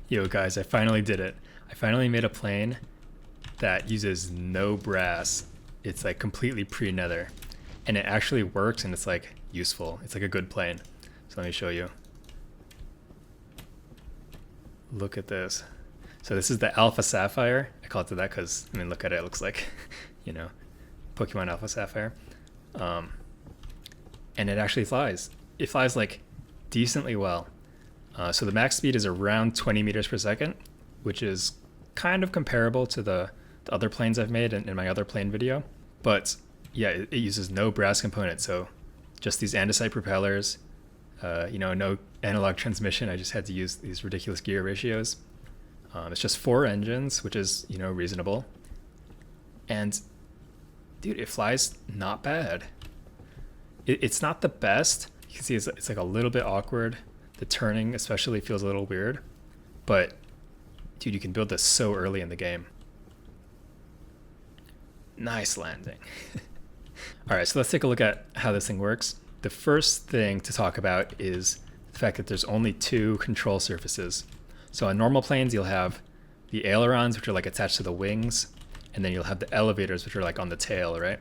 Yo guys, I finally did it. I finally made a plane that uses no brass. It's like completely pre-nether. And it actually works and it's like useful. It's like a good plane. So let me show you. Look at this. So this is the Alpha Sapphire. I call it that because, I mean, look at it. It looks like, you know, Pokemon Alpha Sapphire. And it actually flies. It flies like decently well. So the max speed is around 20 meters per second, which is kind of comparable to the other planes I've made in my other plane video. But yeah, it uses no brass components. So just these andesite propellers, no analog transmission. I just had to use these ridiculous gear ratios. It's just 4 engines, which is, reasonable. And dude, it flies not bad. It's not the best. You can see it's like a little bit awkward. The turning especially feels a little weird, but dude, you can build this so early in the game. Nice landing. All right, so let's take a look at how this thing works. The first thing to talk about is the fact that there's only 2 control surfaces. So on normal planes, you'll have the ailerons, which are like attached to the wings, and then you'll have the elevators, which are like on the tail, right?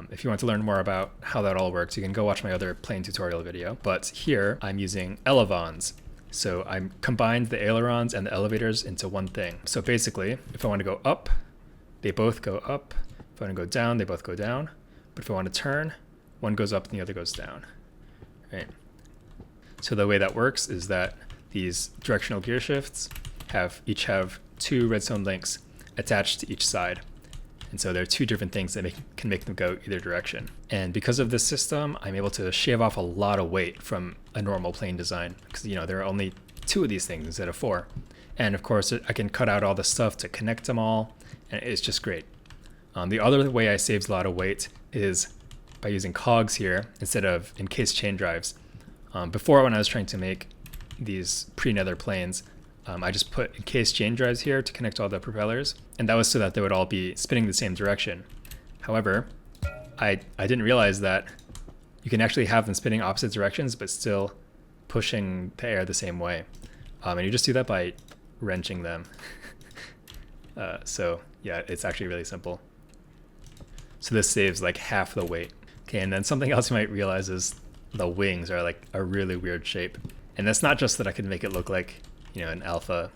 If you want to learn more about how that all works, you can go watch my other plane tutorial video. But here I'm using Elevons. So I combined the ailerons and the elevators into one thing. So basically, if I want to go up, they both go up. If I want to go down, they both go down. But if I want to turn, one goes up and the other goes down, right? So the way that works is that these directional gear shifts each have 2 redstone links attached to each side. And so there are 2 different things that can make them go either direction. And because of this system, I'm able to shave off a lot of weight from a normal plane design because, there are only 2 of these things instead of 4. And of course, I can cut out all the stuff to connect them all, and it's just great. The other way I saved a lot of weight is by using cogs here instead of encased chain drives. Before, when I was trying to make these pre-nether planes, I just put encased chain drives here to connect all the propellers, and that was so that they would all be spinning the same direction. However, I didn't realize that you can actually have them spinning opposite directions but still pushing the air the same way. And you just do that by wrenching them. So yeah, it's actually really simple. So this saves like half the weight. Okay, and then something else you might realize is the wings are like a really weird shape. And that's not just that I could make it look like an alpha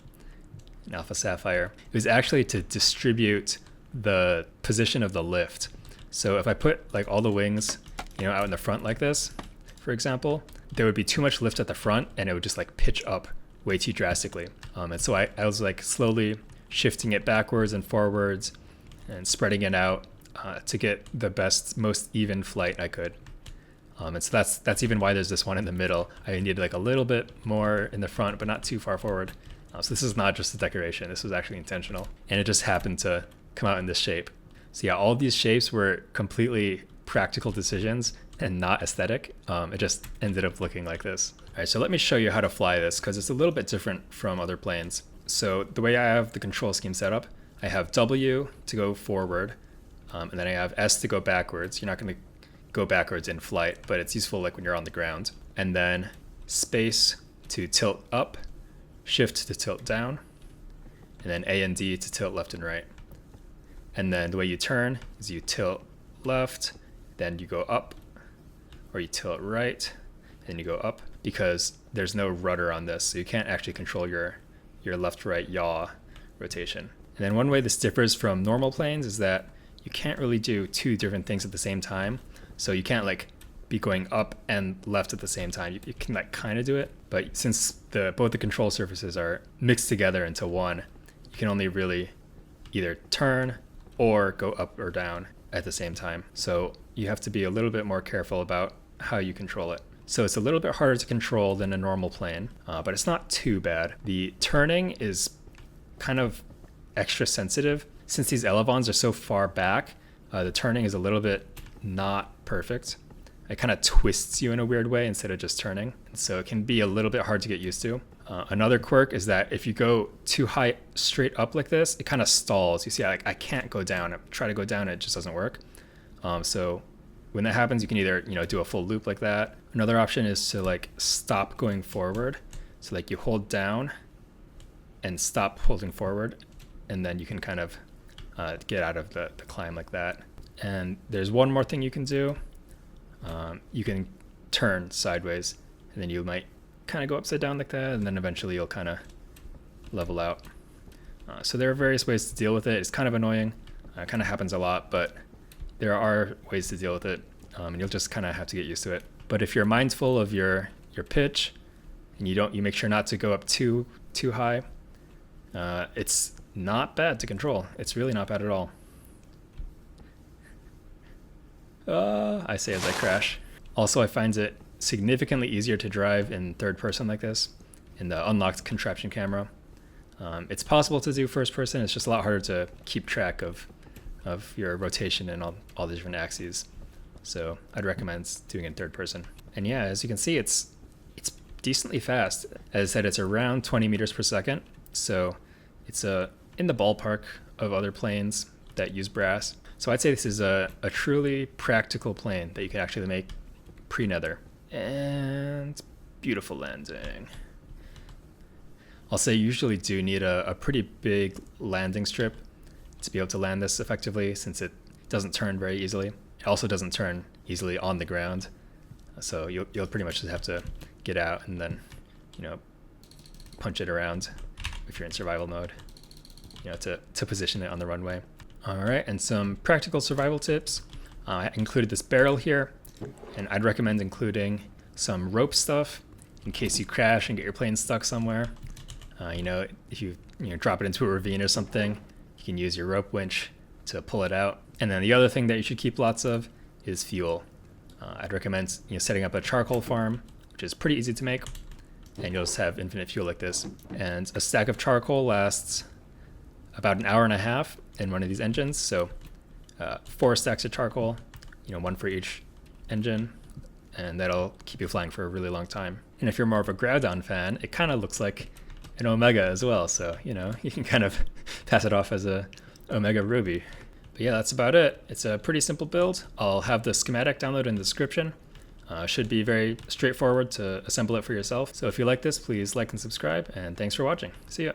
sapphire. It was actually to distribute the position of the lift. So if I put like all the wings, out in the front like this, for example, there would be too much lift at the front and it would just like pitch up way too drastically. And so I was like slowly shifting it backwards and forwards and spreading it out to get the most even flight I could. And so that's even why there's this one in the middle. I needed like a little bit more in the front, but not too far forward. So this is not just a decoration. This was actually intentional. And it just happened to come out in this shape. So yeah, all these shapes were completely practical decisions and not aesthetic. It just ended up looking like this. All right, so let me show you how to fly this because it's a little bit different from other planes. So the way I have the control scheme set up, I have W to go forward, and then I have S to go backwards. You're not going to go backwards in flight, but it's useful like when you're on the ground. And then space to tilt up, shift to tilt down, and then A and D to tilt left and right. And then the way you turn is you tilt left, then you go up, or you tilt right, and you go up, because there's no rudder on this, so you can't actually control your left-right yaw rotation. And then one way this differs from normal planes is that you can't really do 2 different things at the same time. So you can't like be going up and left at the same time. You can like kind of do it, but since both the control surfaces are mixed together into one, you can only really either turn or go up or down at the same time. So you have to be a little bit more careful about how you control it. So it's a little bit harder to control than a normal plane, but it's not too bad. The turning is kind of extra sensitive. Since these elevons are so far back, the turning is a little bit not perfect. It kind of twists you in a weird way instead of just turning. So it can be a little bit hard to get used to. Another quirk is that if you go too high straight up like this, it kind of stalls. You see, I can't go down. I try to go down, it just doesn't work. So when that happens, you can either do a full loop like that. Another option is to like stop going forward. So like you hold down and stop holding forward, and then you can kind of get out of the climb like that. And there's one more thing you can do. You can turn sideways, and then you might kind of go upside down like that, and then eventually you'll kind of level out. So there are various ways to deal with it. It's kind of annoying. It kind of happens a lot, but there are ways to deal with it, and you'll just kind of have to get used to it. But if you're mindful of your pitch, and you make sure not to go up too high, it's not bad to control. It's really not bad at all. I say as I crash. Also, I find it significantly easier to drive in third person like this, in the unlocked contraption camera. It's possible to do first person. It's just a lot harder to keep track of your rotation and all the different axes. So I'd recommend doing it in third person. And yeah, as you can see, it's decently fast. As I said, it's around 20 meters per second. So it's in the ballpark of other planes that use brass. So I'd say this is a truly practical plane that you can actually make pre-nether. And beautiful landing. I'll say you usually do need a pretty big landing strip to be able to land this effectively, since it doesn't turn very easily. It also doesn't turn easily on the ground. So you'll pretty much just have to get out and then, punch it around if you're in survival mode, to position it on the runway. All right, and some practical survival tips. I included this barrel here, and I'd recommend including some rope stuff in case you crash and get your plane stuck somewhere. If you drop it into a ravine or something, you can use your rope winch to pull it out. And then the other thing that you should keep lots of is fuel. I'd recommend setting up a charcoal farm, which is pretty easy to make, and you'll just have infinite fuel like this. And a stack of charcoal lasts about an hour and a half in one of these engines. So 4 stacks of charcoal, one for each engine, and that'll keep you flying for a really long time. And if you're more of a Groudon fan, it kind of looks like an Omega as well. So, you can kind of pass it off as a Omega Ruby. But yeah, that's about it. It's a pretty simple build. I'll have the schematic download in the description. Should be very straightforward to assemble it for yourself. So if you like this, please like and subscribe, and thanks for watching. See ya.